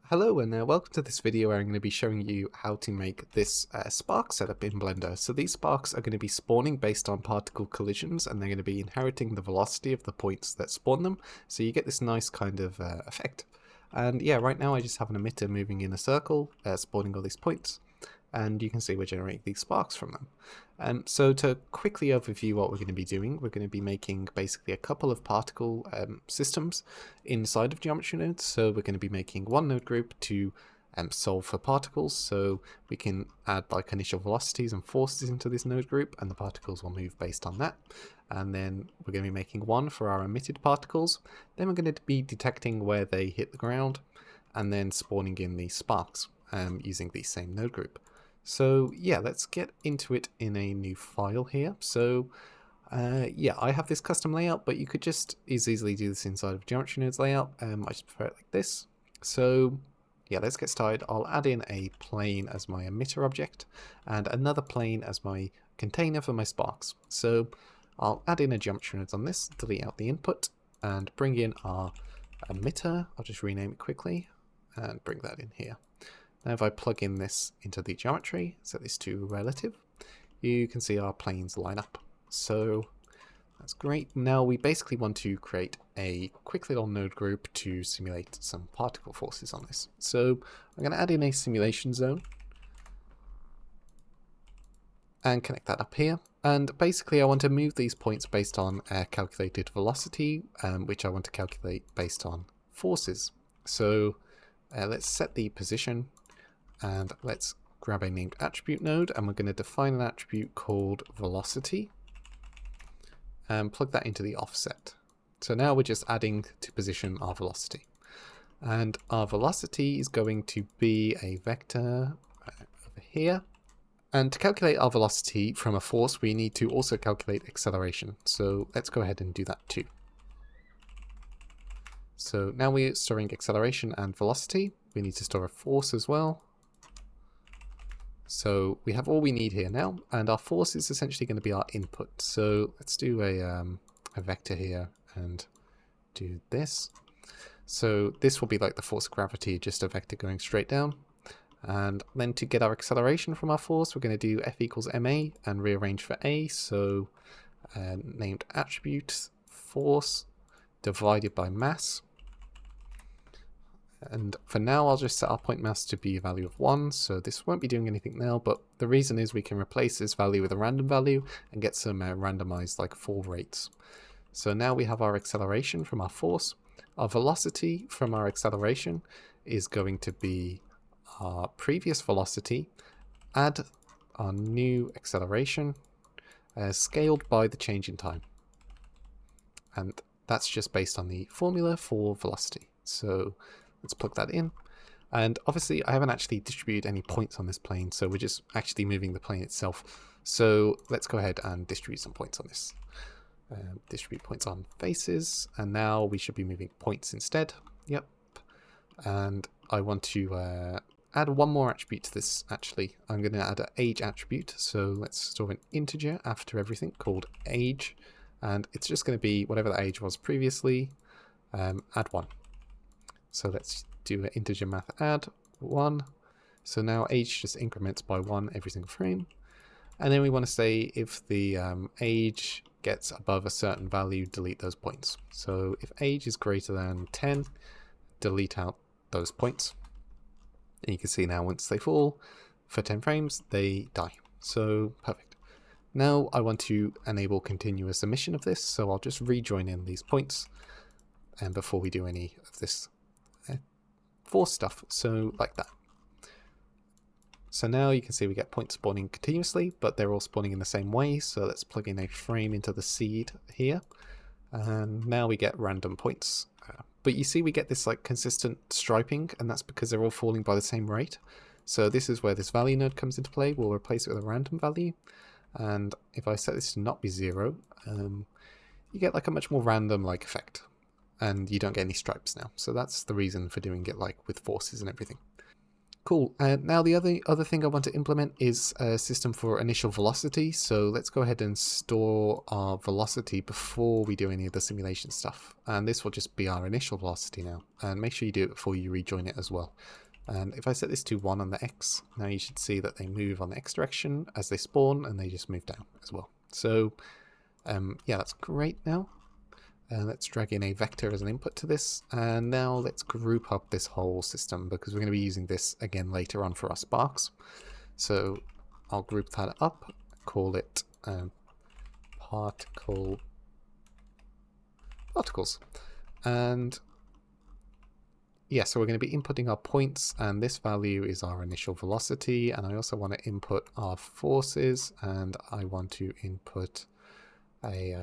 Hello and welcome to this video where I'm going to be showing you how to make this spark setup in Blender. So these sparks are going to be spawning based on particle collisions, and they're going to be inheriting the velocity of the points that spawn them, so you get this nice kind of effect. And yeah, right now I just have an emitter moving in a circle, spawning all these points, and you can see we're generating these sparks from them. So to quickly overview what we're going to be doing, we're going to be making basically a couple of particle systems inside of geometry nodes. So we're going to be making one node group to solve for particles, so we can add like initial velocities and forces into this node group, and the particles will move based on that. And then we're going to be making one for our emitted particles. Then we're going to be detecting where they hit the ground, and then spawning in these sparks using the same node group. So yeah, let's get into it in a new file here. So yeah, I have this custom layout, but you could just as easily do this inside of Geometry Nodes layout. I just prefer it like this. So yeah, let's get started. I'll add in a plane as my emitter object and another plane as my container for my sparks. So I'll add in a Geometry Nodes on this, delete out the input, and bring in our emitter. I'll just rename it quickly and bring that in here. Now if I plug in this into the geometry, set this to relative, you can see our planes line up. So that's great. Now we basically want to create a quick little node group to simulate some particle forces on this. So I'm going to add in a simulation zone and connect that up here. And basically I want to move these points based on a calculated velocity, which I want to calculate based on forces. So let's set the position. And let's grab a named attribute node, and we're going to define an attribute called velocity and plug that into the offset. So now we're just adding to position our velocity. And our velocity is going to be a vector over here. And to calculate our velocity from a force, we need to also calculate acceleration. So let's go ahead and do that too. So now we're storing acceleration and velocity. We need to store a force as well. So we have all we need here now, and our force is essentially going to be our input. So let's do a vector here and do this. So this will be like the force of gravity, just a vector going straight down. And then to get our acceleration from our force, we're going to do F equals ma and rearrange for a. So named attribute force divided by mass. And for now, I'll just set our point mass to be a value of 1, so this won't be doing anything now, but the reason is we can replace this value with a random value and get some randomized like fall rates. So now we have our acceleration from our force. Our velocity from our acceleration is going to be our previous velocity, add our new acceleration, scaled by the change in time. And that's just based on the formula for velocity. So let's plug that in. And obviously I haven't actually distributed any points on this plane, so we're just actually moving the plane itself. So let's go ahead and distribute some points on this. Distribute points on faces, and now we should be moving points instead. Yep. And I want to add one more attribute to this actually. I'm going to add an age attribute, so let's store an integer after everything called age. And it's just going to be whatever the age was previously, add 1. So let's do an integer math add 1. So now age just increments by 1 every single frame. And then we want to say if the age gets above a certain value, delete those points. So if age is greater than 10, delete out those points. And you can see now once they fall for 10 frames, they die. So perfect. Now I want to enable continuous emission of this, so I'll just rejoin in these points and before we do any of this force stuff, so like that. So now you can see we get points spawning continuously, but they're all spawning in the same way, so let's plug in a frame into the seed here, and now we get random points. But you see we get this like consistent striping, and that's because they're all falling by the same rate. So this is where this value node comes into play. We'll replace it with a random value, and if I set this to not be 0, you get like a much more random like effect. And you don't get any stripes now. So that's the reason for doing it like with forces and everything. Cool. Now the other thing I want to implement is a system for initial velocity. So let's go ahead and store our velocity before we do any of the simulation stuff. And this will just be our initial velocity now. And make sure you do it before you rejoin it as well. And if I set this to 1 on the X, now you should see that they move on the X direction as they spawn, and they just move down as well. So yeah, that's great now. Let's drag in a vector as an input to this, and now let's group up this whole system because we're going to be using this again later on for our sparks. So I'll group that up, call it particles, and yeah, so we're going to be inputting our points, and this value is our initial velocity, and I also want to input our forces, and I want to input a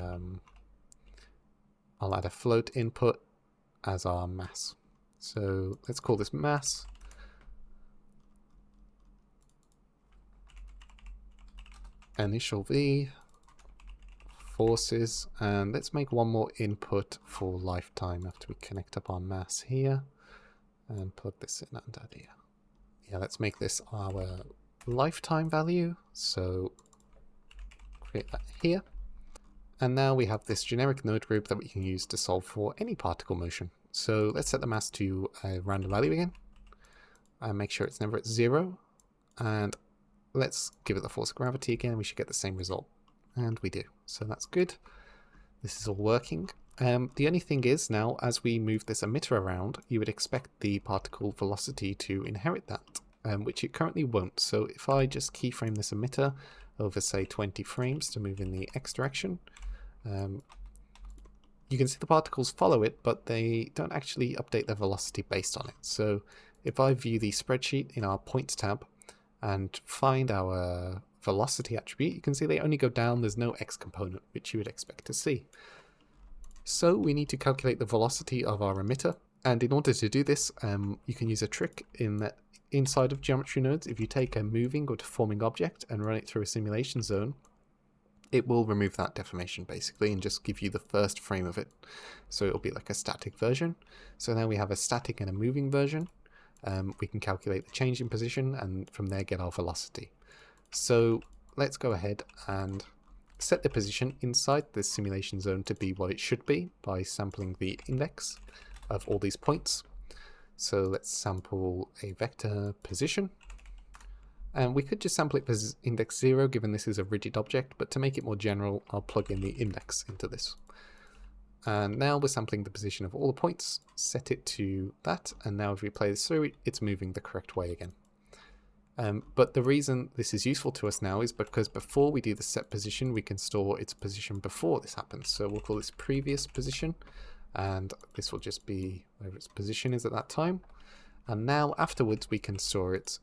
I'll add a float input as our mass. So let's call this mass. Initial V, forces, and let's make one more input for lifetime after we connect up our mass here and plug this in under here. Yeah, let's make this our lifetime value. So create that here. And now we have this generic node group that we can use to solve for any particle motion. So let's set the mass to a random value again. And make sure it's never at 0. And let's give it the force of gravity again. We should get the same result. And we do. So that's good. This is all working. The only thing is now, as we move this emitter around, you would expect the particle velocity to inherit that, which it currently won't. So if I just keyframe this emitter over, say, 20 frames to move in the X direction, you can see the particles follow it, but they don't actually update their velocity based on it. So if I view the spreadsheet in our points tab and find our velocity attribute, you can see they only go down. There's no X component, which you would expect to see. So we need to calculate the velocity of our emitter. And in order to do this, you can use a trick in that inside of geometry nodes, if you take a moving or deforming object and run it through a simulation zone, it will remove that deformation basically and just give you the first frame of it. So it'll be like a static version. So now we have a static and a moving version. We can calculate the change in position and from there get our velocity. So let's go ahead and set the position inside this simulation zone to be what it should be by sampling the index of all these points. So let's sample a vector position. And we could just sample it as index 0 given this is a rigid object, but to make it more general, I'll plug in the index into this. And now we're sampling the position of all the points, set it to that, and now if we play this through, it's moving the correct way again. But the reason this is useful to us now is because before we do the set position, we can store its position before this happens. So we'll call this previous position, and this will just be wherever its position is at that time. And now afterwards, we can store its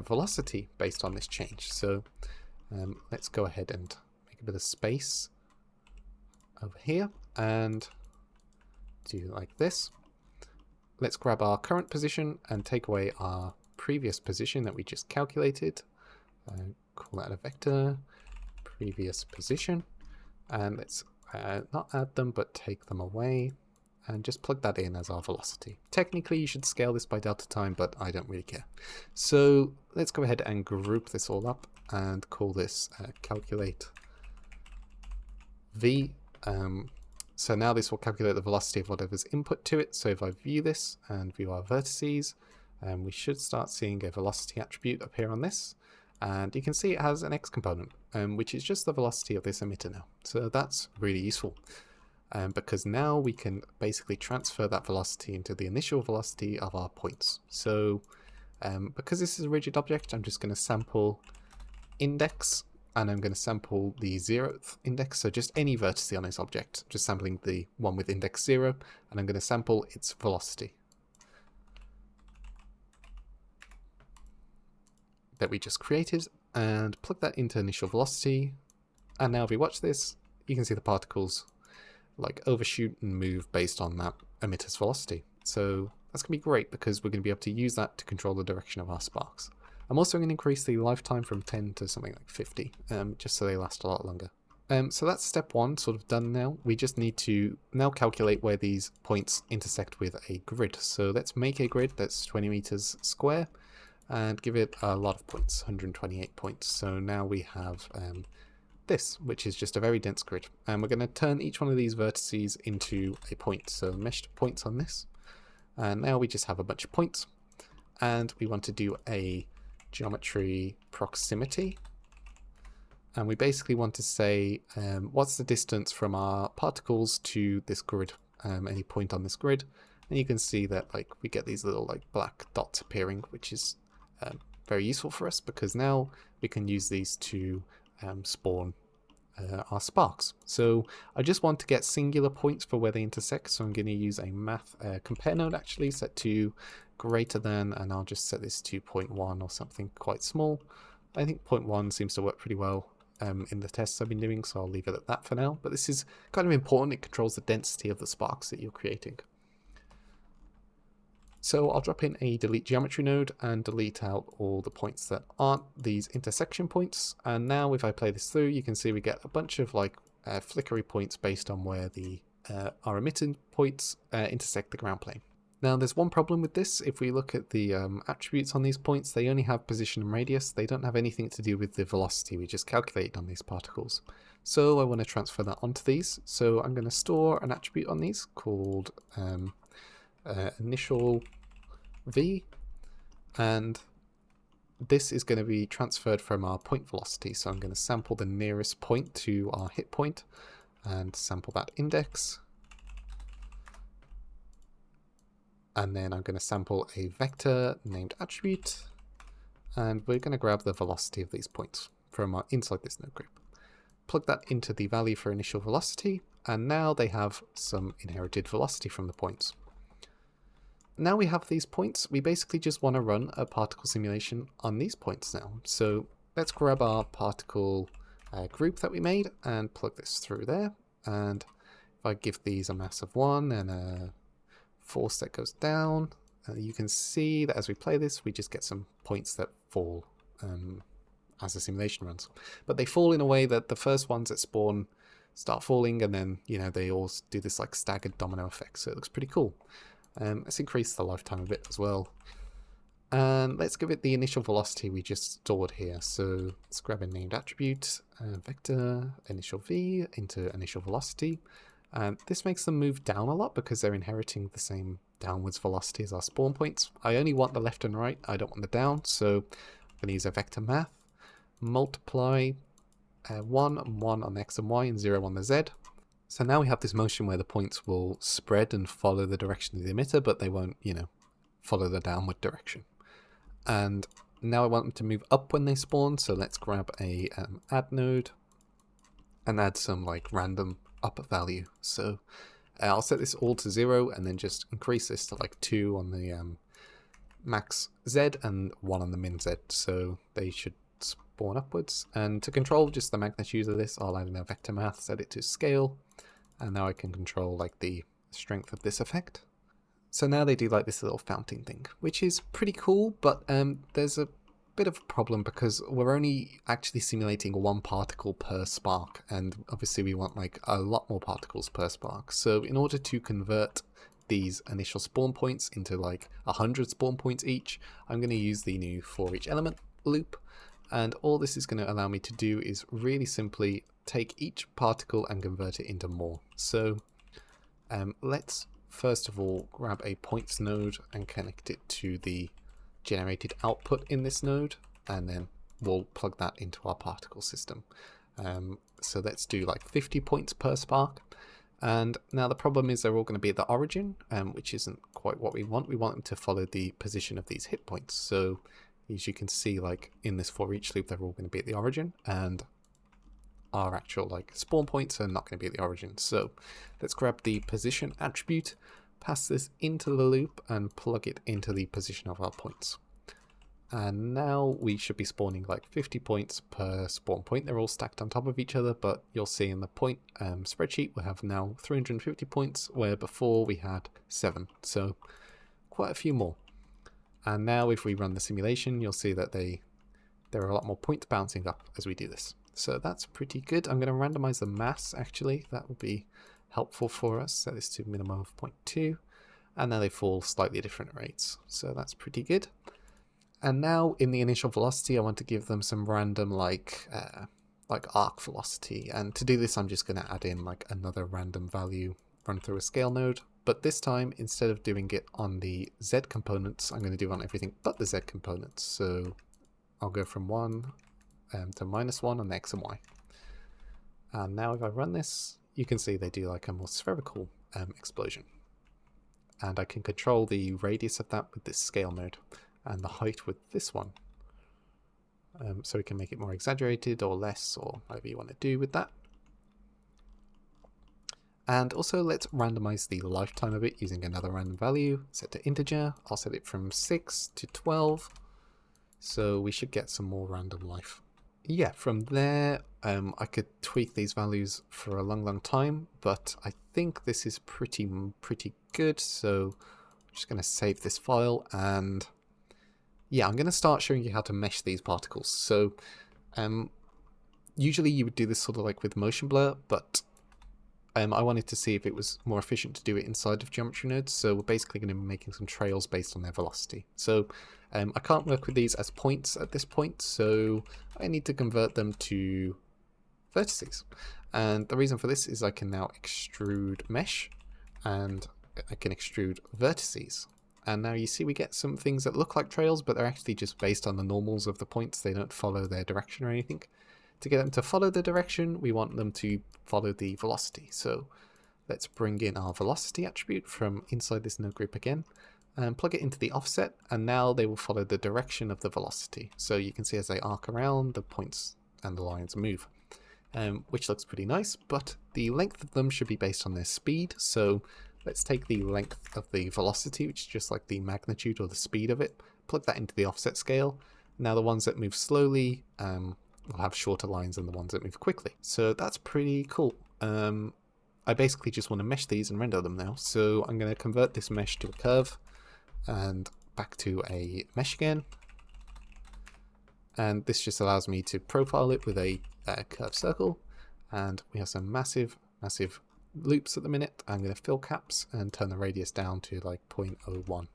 velocity based on this change. So let's go ahead and make a bit of space over here and do like this. Let's grab our current position and take away our previous position that we just calculated. Call that a vector, previous position, and let's not add them but take them away and just plug that in as our velocity. Technically you should scale this by delta time, but I don't really care. So let's go ahead and group this all up and call this calculate v. So now this will calculate the velocity of whatever's input to it. So if I view this and view our vertices, we should start seeing a velocity attribute appear on this. And you can see it has an X component, which is just the velocity of this emitter now. So that's really useful because now we can basically transfer that velocity into the initial velocity of our points. So because this is a rigid object, I'm just going to sample index, and I'm going to sample the 0th index, so just any vertice on this object, just sampling the one with index 0, and I'm going to sample its velocity that we just created, and plug that into initial velocity. And now if we watch this, you can see the particles like overshoot and move based on that emitter's velocity. So that's going to be great because we're going to be able to use that to control the direction of our sparks. I'm also going to increase the lifetime from 10 to something like 50, just so they last a lot longer. So that's step 1 sort of done now. We just need to now calculate where these points intersect with a grid. So let's make a grid that's 20 meters square. and give it a lot of points, 128 points. So now we have this, which is just a very dense grid. And we're going to turn each one of these vertices into a point. So meshed points on this. And now we just have a bunch of points. And we want to do a geometry proximity. And we basically want to say what's the distance from our particles to this grid, any point on this grid. And you can see that like we get these little like black dots appearing, which is very useful for us because now we can use these to spawn our sparks. So I just want to get singular points for where they intersect, so I'm going to use a math compare node actually, set to greater than, and I'll just set this to 0.1 or something quite small. I think 0.1 seems to work pretty well in the tests I've been doing, so I'll leave it at that for now. But this is kind of important, it controls the density of the sparks that you're creating. So I'll drop in a delete geometry node and delete out all the points that aren't these intersection points. And now if I play this through, you can see we get a bunch of like flickery points based on where the our emitting points intersect the ground plane. Now there's one problem with this. If we look at the attributes on these points, they only have position and radius. They don't have anything to do with the velocity we just calculated on these particles. So I want to transfer that onto these. So I'm going to store an attribute on these called initial v, and this is going to be transferred from our point velocity. So I'm going to sample the nearest point to our hit point and sample that index, and then I'm going to sample a vector named attribute, and we're going to grab the velocity of these points from inside this node group, plug that into the value for initial velocity, and now they have some inherited velocity from the points. Now we have these points, we basically just want to run a particle simulation on these points now. So let's grab our particle group that we made and plug this through there. And if I give these a mass of 1 and a force that goes down, you can see that as we play this, we just get some points that fall as the simulation runs. But they fall in a way that the first ones that spawn start falling, and then, you know, they all do this like staggered domino effect. So it looks pretty cool. Let's increase the lifetime a bit as well. And let's give it the initial velocity we just stored here. So let's grab a named attribute, vector, initial v into initial velocity. This makes them move down a lot because they're inheriting the same downwards velocity as our spawn points. I only want the left and right, I don't want the down, so I'm going to use a vector math, multiply 1 and 1 on x and y and 0 on the z. So now we have this motion where the points will spread and follow the direction of the emitter, but they won't, you know, follow the downward direction. And now I want them to move up when they spawn, so let's grab a add node and add some like random up value. So I'll set this all to 0 and then just increase this to like 2 on the max z and 1 on the min z, so they should spawn upwards. And to control just the magnitude of this, I'll add in a vector math, set it to scale, and now I can control like the strength of this effect. So now they do like this little fountain thing, which is pretty cool, but there's a bit of a problem because we're only actually simulating 1 particle per spark, and obviously we want like a lot more particles per spark. So in order to convert these initial spawn points into like 100 spawn points each, I'm going to use the new for each element loop. And all this is going to allow me to do is really simply take each particle and convert it into more. So let's first of all grab a points node and connect it to the generated output in this node, and then we'll plug that into our particle system. So let's do like 50 points per spark. And now the problem is they're all going to be at the origin, which isn't quite what we want. We want them to follow the position of these hit points. So as you can see, like in this for each loop, they're all going to be at the origin, and our actual like spawn points are not going to be at the origin. So let's grab the position attribute, pass this into the loop and plug it into the position of our points. And now we should be spawning like 50 points per spawn point. They're all stacked on top of each other, but you'll see in the point spreadsheet we have now 350 points, where before we had 7. So quite a few more. And now if we run the simulation, you'll see that there are a lot more points bouncing up as we do this. So that's pretty good. I'm going to randomize the mass actually. That will be helpful for us. Set this to minimum of 0.2. And now they fall slightly different rates. So that's pretty good. And now in the initial velocity, I want to give them some random like arc velocity. And to do this, I'm just going to add in like another random value run through a scale node. But this time, instead of doing it on the Z components, I'm going to do it on everything but the Z components. So I'll go from 1 to -1 on the X and Y. And now if I run this, you can see they do like a more spherical explosion. And I can control the radius of that with this scale node and the height with this one. So we can make it more exaggerated or less or whatever you want to do with that. And also let's randomize the lifetime of it using another random value set to integer. I'll set it from 6 to 12. So we should get some more random life. Yeah, from there I could tweak these values for a long time, but I think this is pretty good. So I'm just going to save this file, and yeah, I'm going to start showing you how to mesh these particles. So usually you would do this sort of like with motion blur, but I wanted to see if it was more efficient to do it inside of geometry nodes, so we're basically going to be making some trails based on their velocity. So I can't work with these as points at this point, so I need to convert them to vertices. And the reason for this is I can now extrude mesh, and I can extrude vertices. And now you see we get some things that look like trails, but they're actually just based on the normals of the points. They don't follow their direction or anything. To get them to follow the direction, we want them to follow the velocity. So let's bring in our velocity attribute from inside this node group again, and plug it into the offset, and now they will follow the direction of the velocity. So you can see as they arc around, the points and the lines move, which looks pretty nice, but the length of them should be based on their speed. So let's take the length of the velocity, which is just like the magnitude or the speed of it, plug that into the offset scale. Now the ones that move slowly will have shorter lines than the ones that move quickly. So that's pretty cool. I basically just want to mesh these and render them now. So I'm going to convert this mesh to a curve and back to a mesh again. And this just allows me to profile it with a curved circle. And we have some massive loops at the minute. I'm going to fill caps and turn the radius down to like 0.01.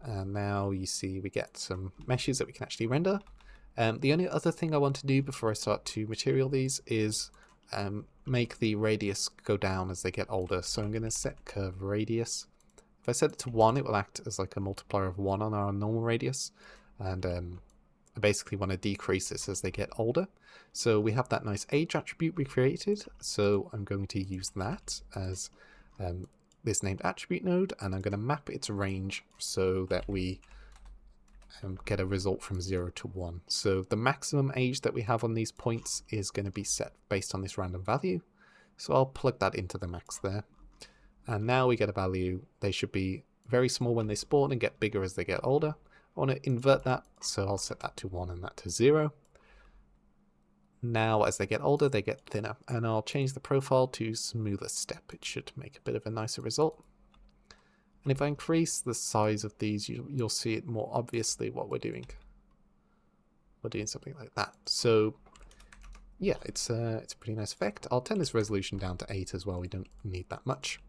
And now you see we get some meshes that we can actually render. The only other thing I want to do before I start to material these is make the radius go down as they get older. So I'm going to set curve radius. If I set it to 1, it will act as like a multiplier of 1 on our normal radius. And I basically want to decrease this as they get older. So we have that nice age attribute we created. So I'm going to use that as this named attribute node, and I'm going to map its range so that we get a result from 0 to 1. So the maximum age that we have on these points is going to be set based on this random value. So I'll plug that into the max there. And now we get a value. They should be very small when they spawn and get bigger as they get older. I want to invert that, so I'll set that to 1 and that to 0. Now as they get older, they get thinner, and I'll change the profile to smoother step. It should make a bit of a nicer result. And if I increase the size of these, you'll see it more obviously what we're doing. We're doing something like that. So yeah, it's a pretty nice effect. I'll turn this resolution down to 8 as well. We don't need that much.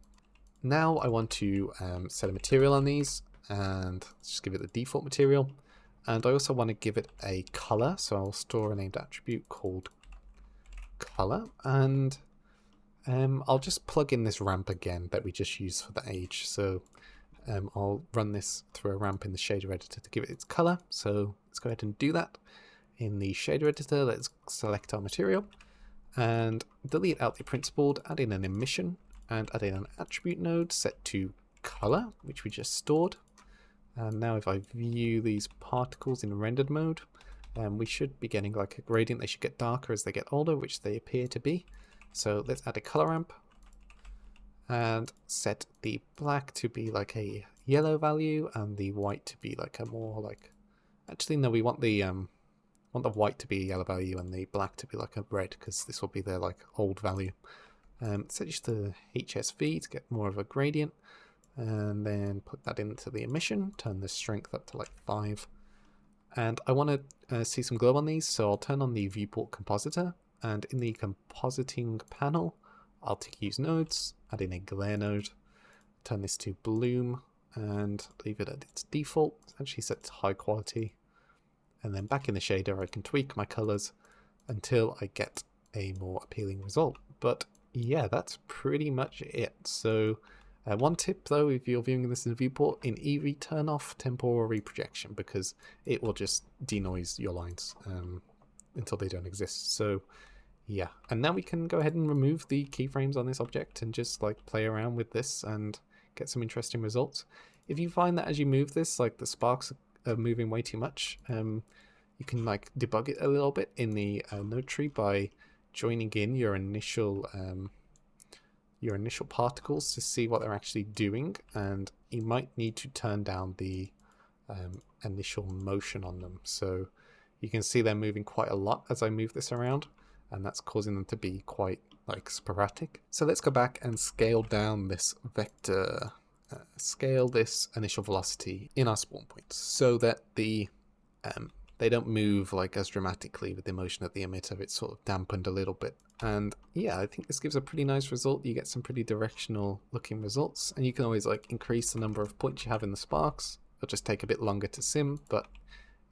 Now I want to set a material on these, and let's just give it the default material. And I also want to give it a color, so I'll store a named attribute called color, and I'll just plug in this ramp again that we just used for the age. So I'll run this through a ramp in the shader editor to give it its color. So let's go ahead and do that. In the shader editor, let's select our material and delete out the principled, add in an emission, and add in an attribute node set to color, which we just stored. And now if I view these particles in rendered mode, we should be getting like a gradient. They should get darker as they get older, which they appear to be. So let's add a color ramp and set the black to be like a yellow value and the white to be like a more like, actually no, we want the white to be a yellow value and the black to be like a red, because this will be their like old value. Set just the HSV to get more of a gradient, and then put that into the emission, turn the strength up to like 5. And I want to see some glow on these, so I'll turn on the viewport compositor, and in the compositing panel, I'll tick use nodes, add in a glare node, turn this to bloom, and leave it at its default. It's actually set to high quality. and then back in the shader I can tweak my colors until I get a more appealing result. But yeah, that's pretty much it. So one tip though, if you're viewing this in a viewport, in Eevee, turn off temporal reprojection, because it will just denoise your lines until they don't exist. So yeah, and now we can go ahead and remove the keyframes on this object and just like play around with this and get some interesting results. If you find that as you move this, like the sparks are moving way too much, you can like debug it a little bit in the node tree by joining in your initial particles to see what they're actually doing, and you might need to turn down the initial motion on them. So you can see they're moving quite a lot as I move this around, and that's causing them to be quite like sporadic. So let's go back and scale down this vector, scale this initial velocity in our spawn points so that the they don't move like as dramatically with the motion of the emitter. It's sort of dampened a little bit. And yeah, I think this gives a pretty nice result. You get some pretty directional looking results, and you can always like increase the number of points you have in the sparks. It'll just take a bit longer to sim, but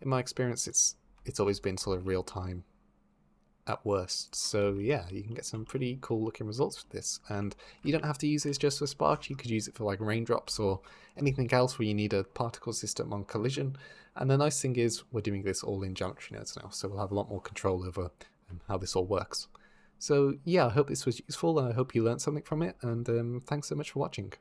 in my experience it's always been sort of real time at worst. So yeah, you can get some pretty cool looking results with this, and you don't have to use this just for sparks. You could use it for like raindrops or anything else where you need a particle system on collision. And the nice thing is we're doing this all in geometry nodes now, so we'll have a lot more control over how this all works. So yeah, I hope this was useful, and I hope you learned something from it, and thanks so much for watching.